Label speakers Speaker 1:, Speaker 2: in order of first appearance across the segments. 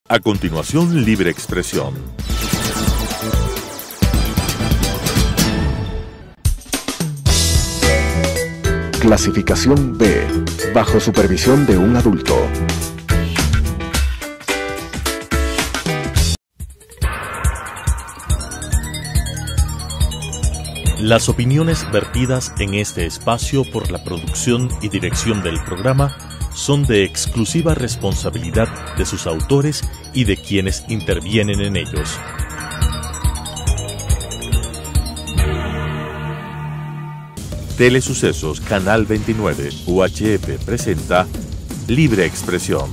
Speaker 1: A continuación, Libre Expresión.
Speaker 2: Clasificación B, bajo supervisión de un adulto.
Speaker 1: Las opiniones vertidas en este espacio por la producción y dirección del programa son de exclusiva responsabilidad de sus autores y de quienes intervienen en ellos. Telesucesos Canal 29 UHF presenta Libre Expresión.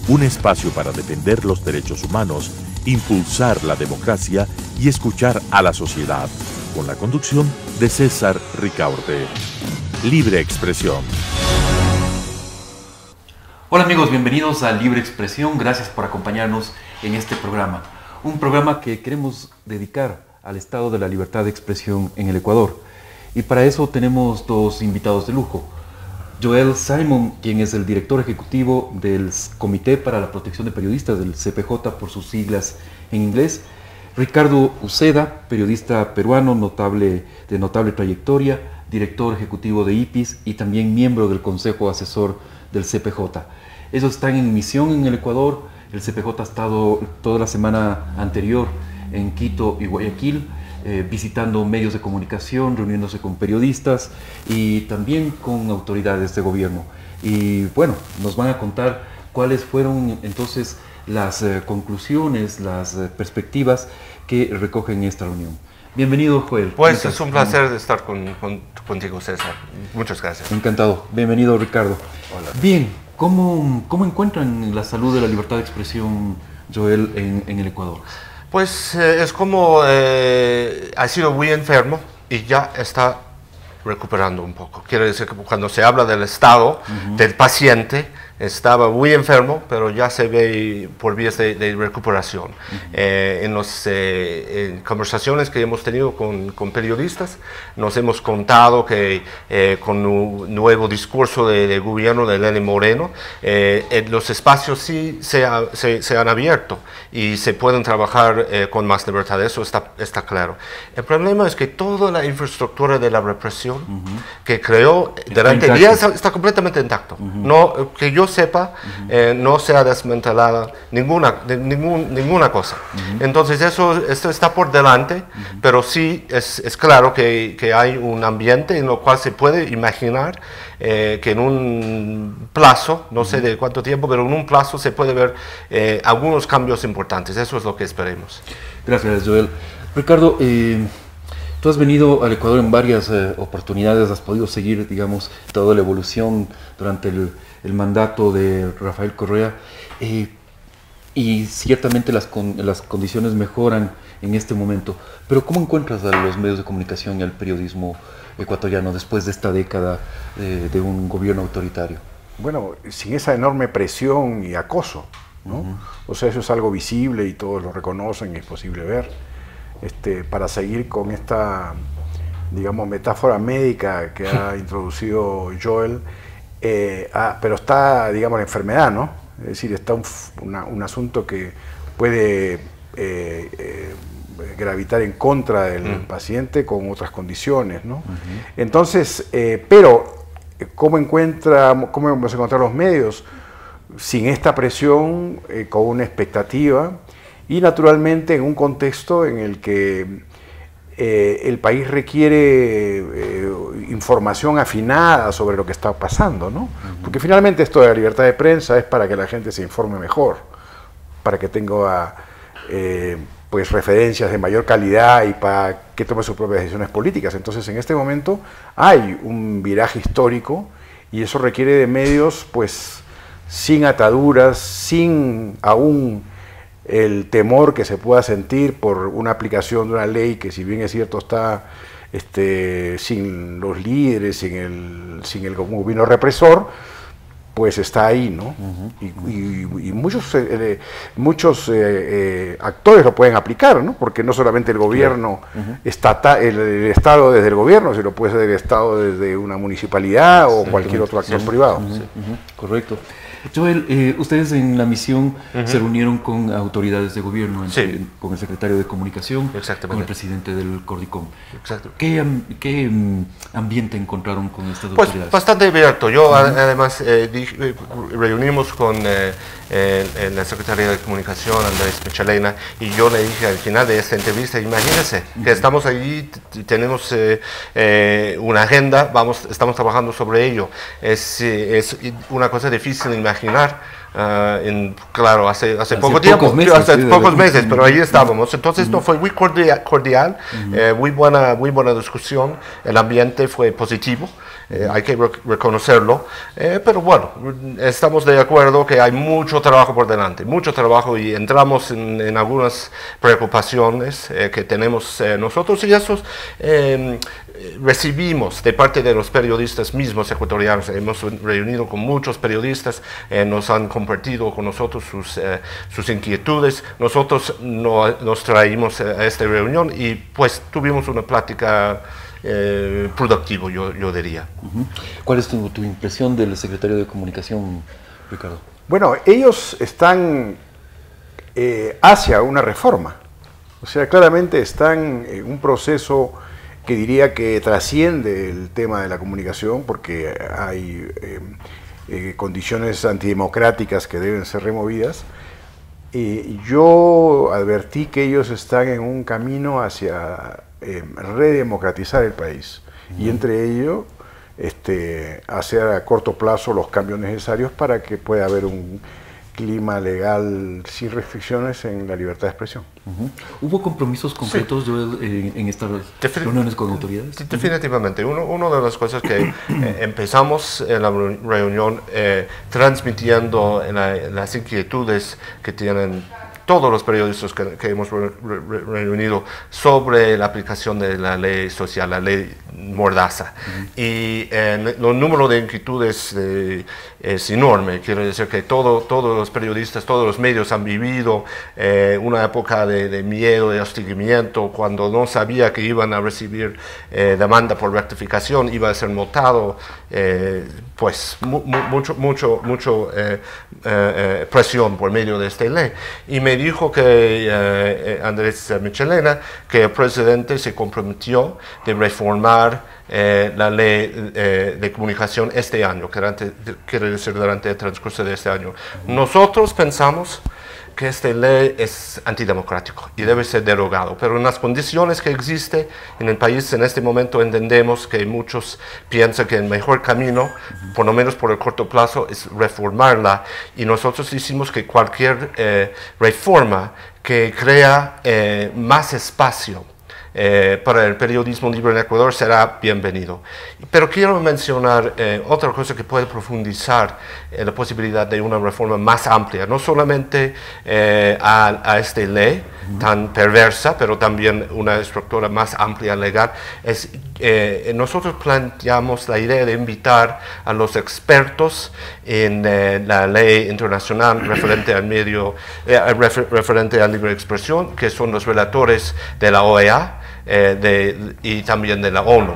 Speaker 1: Un espacio para defender los derechos humanos, impulsar la democracia y escuchar a la sociedad, con la conducción de César Ricaurte. Libre Expresión.
Speaker 3: Hola amigos, bienvenidos a Libre Expresión, gracias por acompañarnos en este programa. Un programa que queremos dedicar al estado de la libertad de expresión en el Ecuador. Y para eso tenemos dos invitados de lujo. Joel Simon, quien es el director ejecutivo del Comité para la Protección de Periodistas, del CPJ por sus siglas en inglés. Ricardo Uceda, periodista peruano de notable trayectoria, director ejecutivo de IPIS y también miembro del Consejo Asesor del CPJ. Ellos están en misión en el Ecuador. El CPJ ha estado toda la semana anterior en Quito y Guayaquil, visitando medios de comunicación, reuniéndose con periodistas y también con autoridades de gobierno. Y bueno, nos van a contar cuáles fueron entonces las conclusiones, las perspectivas que recogen esta reunión. Bienvenido, Joel.
Speaker 4: Pues es un placer estar contigo, César. Muchas gracias.
Speaker 3: Encantado. Bienvenido, Ricardo.
Speaker 4: Hola.
Speaker 3: Bien, ¿cómo encuentran la salud de la libertad de expresión, Joel, en el Ecuador?
Speaker 4: Pues es como ha sido muy enfermo y ya está recuperando un poco. Quiere decir que cuando se habla del estado del paciente, estaba muy enfermo, pero ya se ve por vías de recuperación. En las conversaciones que hemos tenido con periodistas, nos hemos contado que con un nuevo discurso de gobierno de Lenín Moreno, los espacios sí se han abierto y se pueden trabajar con más libertad. Eso está claro. El problema es que toda la infraestructura de la represión que creó durante el día está completamente intacto. No, que yo sepa, no se ha desmantelado ninguna cosa. Entonces esto está por delante, pero sí es claro que hay un ambiente en lo cual se puede imaginar que en un plazo, no sé de cuánto tiempo, pero en un plazo se puede ver algunos cambios importantes. Eso es lo que esperemos.
Speaker 3: Gracias, Joel. Ricardo, tú has venido al Ecuador en varias oportunidades, has podido seguir, digamos, toda la evolución durante el mandato de Rafael Correa, y ciertamente las condiciones mejoran en este momento. Pero ¿cómo encuentras a los medios de comunicación y al periodismo ecuatoriano después de esta década de un gobierno autoritario?
Speaker 5: Bueno, sin esa enorme presión y acoso, ¿no? O sea, eso es algo visible y todos lo reconocen y es posible ver. Para seguir con esta, digamos, metáfora médica que ha introducido Joel, pero está, digamos, la enfermedad, ¿no? Es decir, está un asunto que puede gravitar en contra del paciente con otras condiciones, ¿no? Entonces, pero, ¿cómo hemos encontrado los medios? Sin esta presión, con una expectativa, y naturalmente en un contexto en el que el país requiere información afinada sobre lo que está pasando, ¿no? Porque finalmente esto de la libertad de prensa es para que la gente se informe mejor, para que tenga pues referencias de mayor calidad y para que tome sus propias decisiones políticas. Entonces en este momento hay un viraje histórico y eso requiere de medios pues sin ataduras, sin aún el temor que se pueda sentir por una aplicación de una ley que, si bien es cierto, está sin los líderes, sin el gobierno represor, pues está ahí, ¿no? Y muchos actores lo pueden aplicar, ¿no? Porque no solamente el gobierno estatal, el Estado desde el gobierno, sino puede ser el Estado desde una municipalidad o cualquier otro actor privado.
Speaker 3: Correcto. Joel, ustedes en la misión se reunieron con autoridades de gobierno,
Speaker 4: Sí.
Speaker 3: con el secretario de Comunicación,
Speaker 4: Exactamente.
Speaker 3: con el presidente del Cordicom.
Speaker 4: Exacto.
Speaker 3: ¿Qué ambiente encontraron con estas
Speaker 4: Pues
Speaker 3: autoridades?
Speaker 4: bastante abierto. Yo además reunimos con la Secretaría de Comunicación, Andrés Michelena, y yo le dije al final de esta entrevista, imagínense que estamos allí, tenemos una agenda, estamos trabajando sobre ello. Es una cosa difícil de imaginar. Claro, hace poco tiempo, hace pocos meses, pero ahí estábamos. Entonces no fue muy cordial, muy buena discusión. El ambiente fue positivo, hay que reconocerlo. Pero bueno, estamos de acuerdo que hay mucho trabajo por delante, mucho trabajo, y entramos en algunas preocupaciones que tenemos nosotros, y esos recibimos de parte de los periodistas mismos ecuatorianos. Hemos reunido con muchos periodistas, nos han compartido con nosotros sus inquietudes. Nosotros nos traímos a esta reunión y pues tuvimos una plática productiva, yo diría.
Speaker 3: ¿Cuál es tu impresión del secretario de Comunicación, Ricardo?
Speaker 5: Bueno, ellos están hacia una reforma. O sea, claramente están en un proceso que diría que trasciende el tema de la comunicación, porque hay condiciones antidemocráticas que deben ser removidas. Yo advertí que ellos están en un camino hacia redemocratizar el país, y entre ello hacer a corto plazo los cambios necesarios para que pueda haber un clima legal sin restricciones en la libertad de expresión.
Speaker 3: ¿Hubo compromisos concretos, Joel, en estas reuniones con autoridades?
Speaker 4: Definitivamente. Una de las cosas que empezamos en la reunión transmitiendo las inquietudes que tienen todos los periodistas que hemos reunido sobre la aplicación de la ley social, la ley Mordaza. Y el número de inquietudes es enorme. Quiero decir que todos los periodistas, todos los medios han vivido una época de miedo, de hostigamiento, cuando no sabía que iban a recibir demanda por rectificación, iba a ser multado, pues mucho presión por medio de esta ley. Y me dijo que Andrés Michelena, que el presidente se comprometió de reformar la ley de comunicación este año, quiere decir durante el transcurso de este año. Nosotros pensamos que esta ley es antidemocrático y debe ser derogado, pero en las condiciones que existe en el país en este momento entendemos que muchos piensan que el mejor camino, por lo menos por el corto plazo, es reformarla, y nosotros decimos que cualquier reforma que crea más espacio para el periodismo libre en Ecuador será bienvenido. Pero quiero mencionar otra cosa que puede profundizar la posibilidad de una reforma más amplia, no solamente a esta ley tan perversa, pero también una estructura más amplia legal. Nosotros planteamos la idea de invitar a los expertos en la ley internacional referente al referente a libre expresión, que son los relatores de la OEA, y también de la ONU.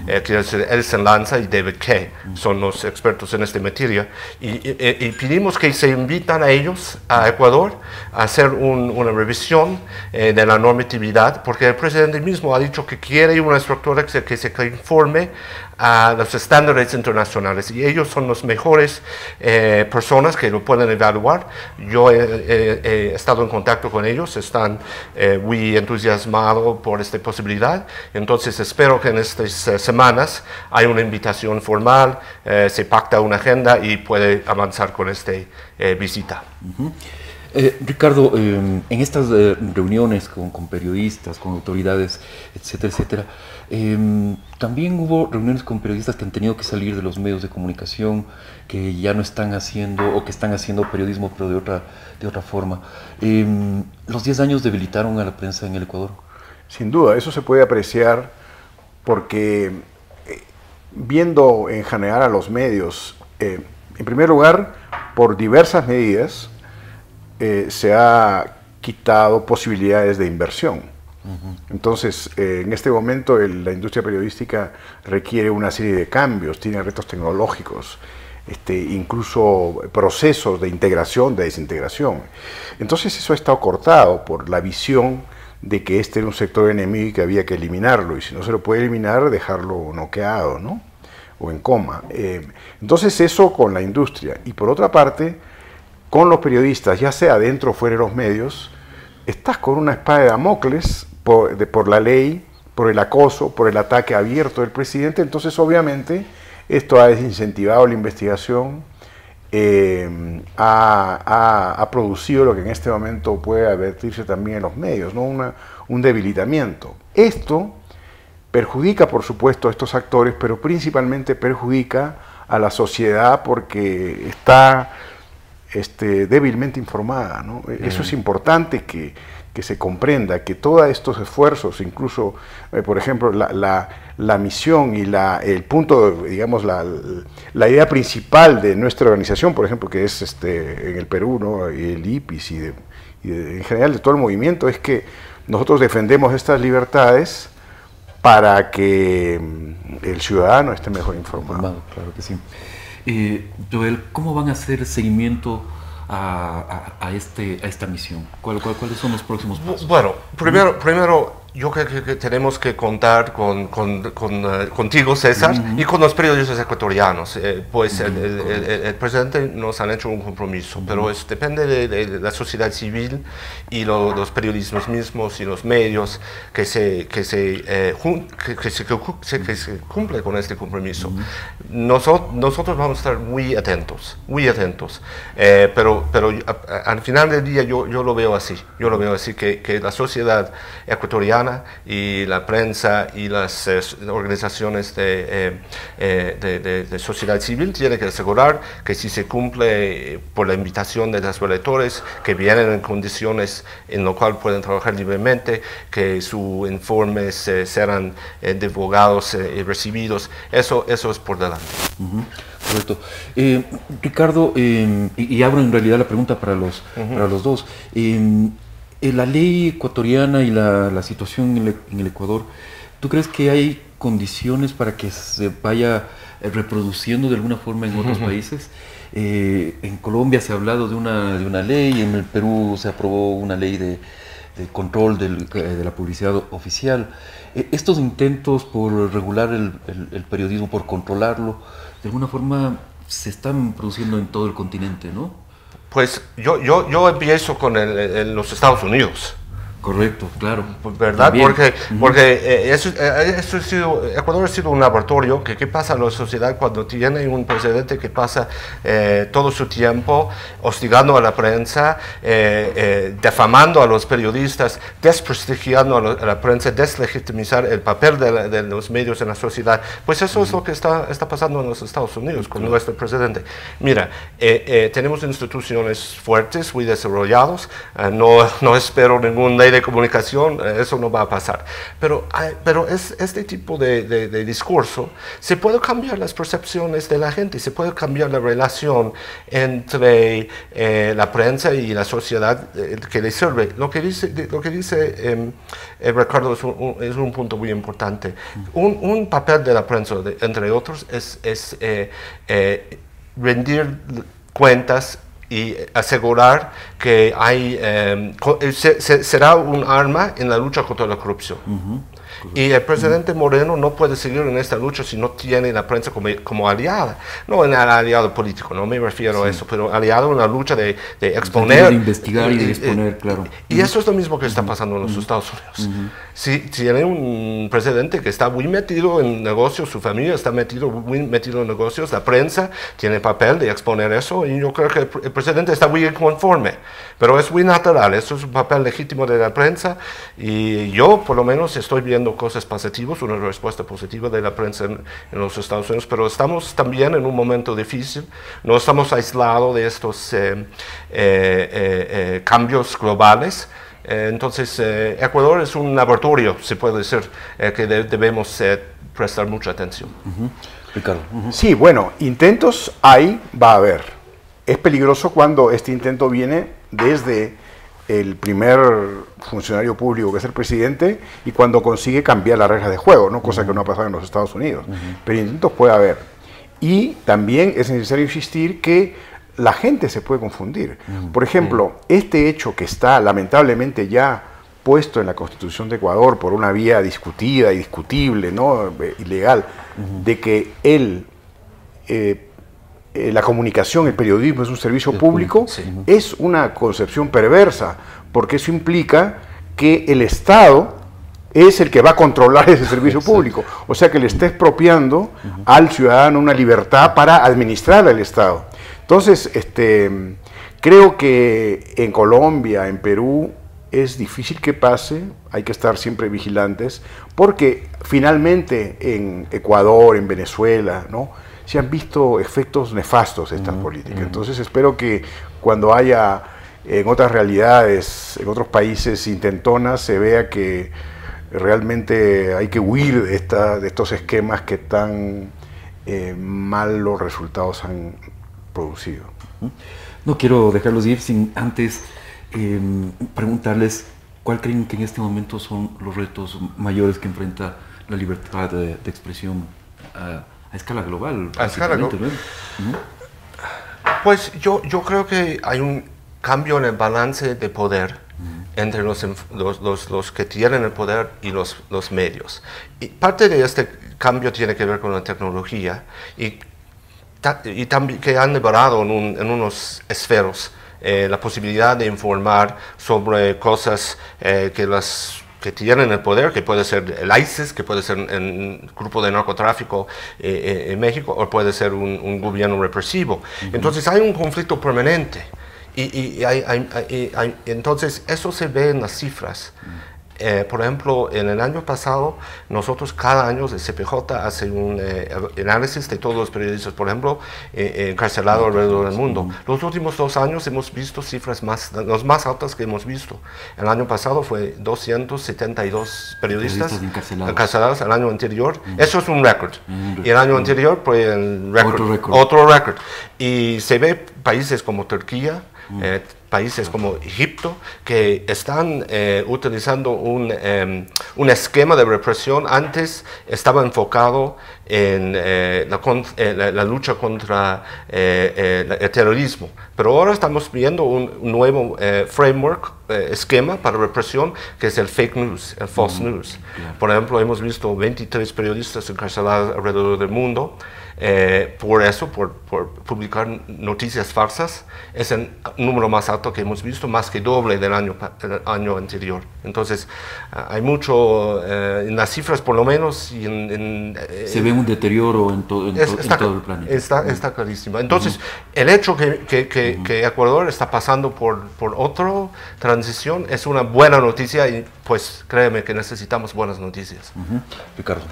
Speaker 4: Quiero decir, Elsen Lanza y David Kay son los expertos en esta materia, y pedimos que se invitan a ellos a Ecuador a hacer una revisión de la normatividad, porque el presidente mismo ha dicho que quiere una estructura que se conforme a los estándares internacionales, y ellos son los mejores personas que lo pueden evaluar. Yo he estado en contacto con ellos, están muy entusiasmados por esta posibilidad. Entonces espero que en estas semanas hay una invitación formal, se pacta una agenda y puede avanzar con esta visita.
Speaker 3: Ricardo, en estas reuniones con periodistas, con autoridades, etcétera, etcétera, también hubo reuniones con periodistas que han tenido que salir de los medios de comunicación, que ya no están haciendo, o que están haciendo periodismo, pero de otra forma. ¿Los 10 años debilitaron a la prensa en el Ecuador?
Speaker 5: Sin duda, eso se puede apreciar porque viendo en general a los medios, en primer lugar, por diversas medidas, se ha quitado posibilidades de inversión. Entonces, en este momento la industria periodística requiere una serie de cambios, tiene retos tecnológicos. incluso procesos de integración, de desintegración. Entonces eso ha estado cortado por la visión de que este era un sector enemigo y que había que eliminarlo, y si no se lo puede eliminar, dejarlo noqueado, ¿no? O en coma. Entonces eso con la industria. Y por otra parte, con los periodistas, ya sea dentro o fuera de los medios, estás con una espada de Damocles por la ley, por el acoso, por el ataque abierto del presidente. Entonces obviamente esto ha desincentivado la investigación, ha producido lo que en este momento puede advertirse también en los medios, ¿no? Un debilitamiento. Esto perjudica, por supuesto, a estos actores, pero principalmente perjudica a la sociedad porque está débilmente informada, ¿no? Eso es importante que se comprenda, que todos estos esfuerzos, incluso, por ejemplo, la misión y el punto, digamos, la idea principal de nuestra organización, por ejemplo, que es en el Perú, ¿no? El IPIS y en general de todo el movimiento, es que nosotros defendemos estas libertades para que el ciudadano esté mejor informado.
Speaker 3: Claro que sí. Joel, ¿cómo van a hacer seguimiento a esta misión? ¿Cuáles son los próximos pasos?
Speaker 4: Bueno, primero yo creo que tenemos que contar contigo, César, y con los periodistas ecuatorianos. Pues el presidente nos ha hecho un compromiso, pero depende de la sociedad civil y los periodistas mismos y los medios que se cumple con este compromiso. Nosotros vamos a estar muy atentos, pero al final del día yo lo veo así, que la sociedad ecuatoriana y la prensa y las organizaciones de sociedad civil tienen que asegurar que si se cumple por la invitación de los electores, que vienen en condiciones en las cuales pueden trabajar libremente, que sus informes serán divulgados y recibidos, eso es por delante.
Speaker 3: Correcto. Ricardo, y abro en realidad la pregunta para los dos. La ley ecuatoriana y la situación en el Ecuador, ¿tú crees que hay condiciones para que se vaya reproduciendo de alguna forma en otros países? En Colombia se ha hablado de una ley, en el Perú se aprobó una ley de control de la publicidad oficial. Estos intentos por regular el periodismo, por controlarlo, de alguna forma se están produciendo en todo el continente, ¿no?
Speaker 4: Pues yo empiezo con los Estados Unidos.
Speaker 3: Correcto, claro.
Speaker 4: ¿Verdad? Porque Ecuador ha sido un laboratorio. ¿Qué pasa en la sociedad cuando tiene un presidente que pasa todo su tiempo hostigando a la prensa, defamando a los periodistas, desprestigiando a la prensa, deslegitimizar el papel de los medios en la sociedad? Pues eso es lo que está pasando en los Estados Unidos con nuestro presidente. Mira, tenemos instituciones fuertes, muy desarrollados. No espero ningún ley de comunicación, eso no va a pasar. Pero este tipo de discurso, se puede cambiar las percepciones de la gente, se puede cambiar la relación entre la prensa y la sociedad que le sirve. Lo que dice Ricardo es un punto muy importante. Un papel de la prensa, entre otros, es rendir cuentas y asegurar que será un arma en la lucha contra la corrupción. Y el presidente Moreno no puede seguir en esta lucha si no tiene la prensa como aliada. No en el aliado político, no me refiero a eso, pero aliado en la lucha de exponer.
Speaker 3: De investigar y de exponer, claro.
Speaker 4: Y eso es lo mismo que está pasando en los Estados Unidos. Si tiene un presidente que está muy metido en negocios, su familia está muy metido en negocios, la prensa tiene papel de exponer eso, y yo creo que el presidente está muy inconforme. Pero es muy natural, eso es un papel legítimo de la prensa, y yo por lo menos estoy viendo cosas positivas, una respuesta positiva de la prensa en los Estados Unidos, pero estamos también en un momento difícil, no estamos aislados de estos cambios globales. Entonces, Ecuador es un laboratorio, se puede decir, que debemos prestar mucha atención.
Speaker 3: Ricardo.
Speaker 5: Sí, bueno, intentos va a haber. Es peligroso cuando este intento viene desde el primer funcionario público, que es el presidente, y cuando consigue cambiar las reglas de juego, ¿no? Cosa que no ha pasado en los Estados Unidos. Pero intentos puede haber. Y también es necesario insistir que la gente se puede confundir. Por ejemplo, este hecho que está lamentablemente ya puesto en la Constitución de Ecuador por una vía discutida y discutible, ¿no? Ilegal, de que la comunicación, el periodismo es un servicio público, es una concepción perversa, porque eso implica que el Estado es el que va a controlar ese servicio público, o sea que le está expropiando al ciudadano una libertad para administrar el Estado. Entonces, creo que en Colombia, en Perú, es difícil que pase, hay que estar siempre vigilantes, porque finalmente en Ecuador, en Venezuela, ¿no?, se han visto efectos nefastos de estas políticas. Entonces espero que cuando haya en otras realidades, en otros países intentonas, se vea que realmente hay que huir de estos esquemas que tan malos resultados han producido.
Speaker 3: No quiero dejarlos ir sin antes preguntarles cuál creen que en este momento son los retos mayores que enfrenta la libertad de expresión a escala global.
Speaker 4: A escala global. Pues yo creo que hay un cambio en el balance de poder entre los que tienen el poder y los medios. Y parte de este cambio tiene que ver con la tecnología y también que han liberado en unos esferos la posibilidad de informar sobre cosas que tienen el poder, que puede ser el ISIS, que puede ser un grupo de narcotráfico en México, o puede ser un gobierno represivo. Entonces hay un conflicto permanente. Entonces eso se ve en las cifras. Por ejemplo, en el año pasado, nosotros cada año el CPJ hace un análisis de todos los periodistas, por ejemplo, encarcelados alrededor del mundo. Los últimos 2 años hemos visto cifras las más altas que hemos visto. El año pasado fue 272 periodistas encarcelados el año anterior. Eso es un récord. Y el año anterior fue otro récord. Y se ve países como Turquía, países como Egipto, que están utilizando un esquema de represión. Antes estaba enfocado en la lucha contra el terrorismo, pero ahora estamos viendo un nuevo framework, esquema para represión, que es el fake news, el false news. Por ejemplo, hemos visto 23 periodistas encarcelados alrededor del mundo. Por publicar noticias falsas. Es el número más alto que hemos visto, más que doble del año anterior. Entonces, hay mucho, en las cifras por lo menos,
Speaker 3: se ve un deterioro en todo el planeta.
Speaker 4: Está clarísimo. Entonces, el hecho que Ecuador está pasando por otra transición es una buena noticia y pues créeme que necesitamos buenas noticias.
Speaker 3: Ricardo.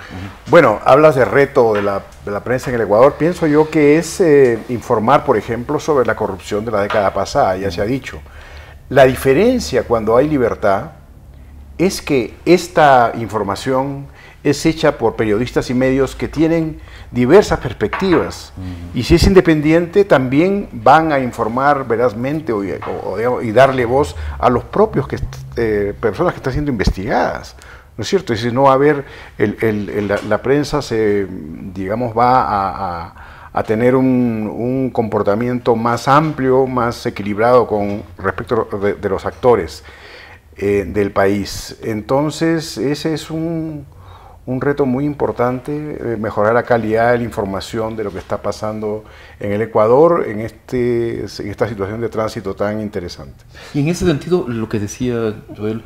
Speaker 5: Bueno, hablas de reto de la prensa en el Ecuador. Pienso yo que es informar, por ejemplo, sobre la corrupción de la década pasada, ya se ha dicho. La diferencia cuando hay libertad es que esta información es hecha por periodistas y medios que tienen diversas perspectivas. Y si es independiente, también van a informar verazmente y darle voz a los propios personas que están siendo investigadas. ¿No es cierto? Es decir, no va a haber, la prensa va a tener un comportamiento más amplio, más equilibrado con respecto de los actores del país. Entonces, ese es un reto muy importante, mejorar la calidad de la información de lo que está pasando en el Ecuador, en esta situación de tránsito tan interesante.
Speaker 3: Y en ese sentido, lo que decía Joel,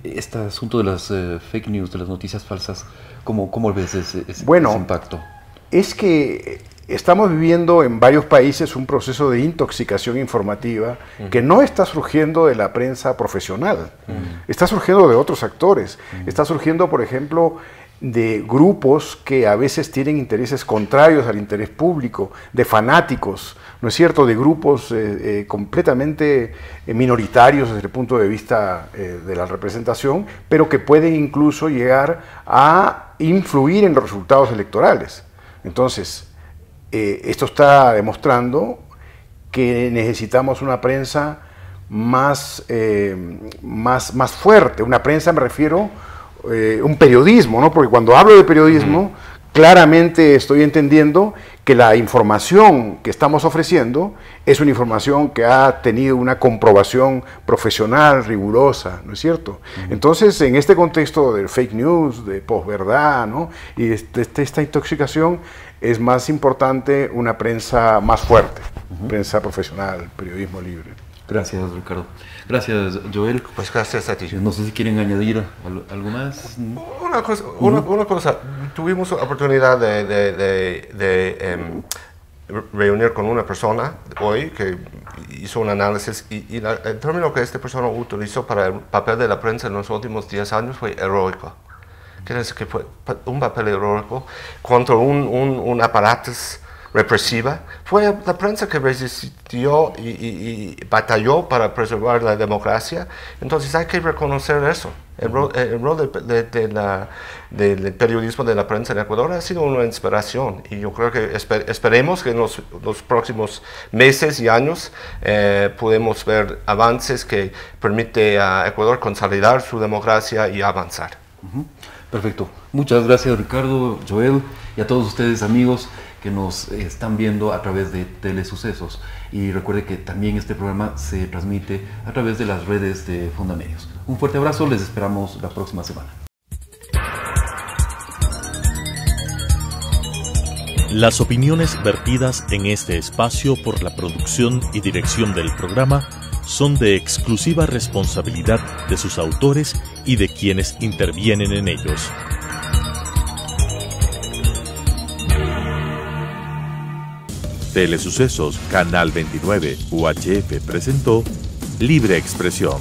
Speaker 3: este asunto de las fake news, de las noticias falsas, ¿cómo ves ese impacto?
Speaker 5: Es que estamos viviendo en varios países un proceso de intoxicación informativa que no está surgiendo de la prensa profesional, está surgiendo de otros actores, está surgiendo, por ejemplo, de grupos que a veces tienen intereses contrarios al interés público, de fanáticos, ¿no es cierto?, de grupos completamente minoritarios desde el punto de vista de la representación, pero que pueden incluso llegar a influir en los resultados electorales. Entonces, esto está demostrando que necesitamos una prensa más fuerte. Una prensa, me refiero, un periodismo, ¿no? Porque cuando hablo de periodismo, claramente estoy entendiendo que la información que estamos ofreciendo es una información que ha tenido una comprobación profesional, rigurosa, ¿no es cierto? Entonces, en este contexto del fake news, de posverdad, ¿no? Y de esta intoxicación, es más importante una prensa más fuerte, prensa profesional, periodismo libre.
Speaker 3: Gracias, Ricardo. Gracias, Joel.
Speaker 4: Pues gracias a ti.
Speaker 3: No sé si quieren añadir algo más.
Speaker 4: Una cosa, tuvimos la oportunidad de reunir con una persona hoy que hizo un análisis y el término que esta persona utilizó para el papel de la prensa en los últimos 10 años fue heroico. Quiere decir que fue un papel heroico contra un aparato represiva. Fue la prensa que resistió y batalló para preservar la democracia. Entonces hay que reconocer eso. El rol del periodismo de la prensa en Ecuador ha sido una inspiración y yo creo que esperemos que en los próximos meses y años podemos ver avances que permiten a Ecuador consolidar su democracia y avanzar.
Speaker 3: Perfecto. Muchas gracias, Ricardo, Joel, y a todos ustedes, amigos, que nos están viendo a través de Telesucesos. Y recuerde que también este programa se transmite a través de las redes de Fundamedios. Un fuerte abrazo, les esperamos la próxima semana.
Speaker 1: Las opiniones vertidas en este espacio por la producción y dirección del programa son de exclusiva responsabilidad de sus autores y de quienes intervienen en ellos. Telesucesos, Canal 29, UHF presentó Libre Expresión.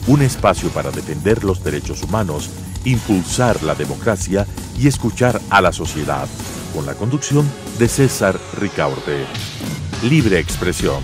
Speaker 1: Un espacio para defender los derechos humanos, impulsar la democracia y escuchar a la sociedad. Con la conducción de César Ricaurte. Libre Expresión.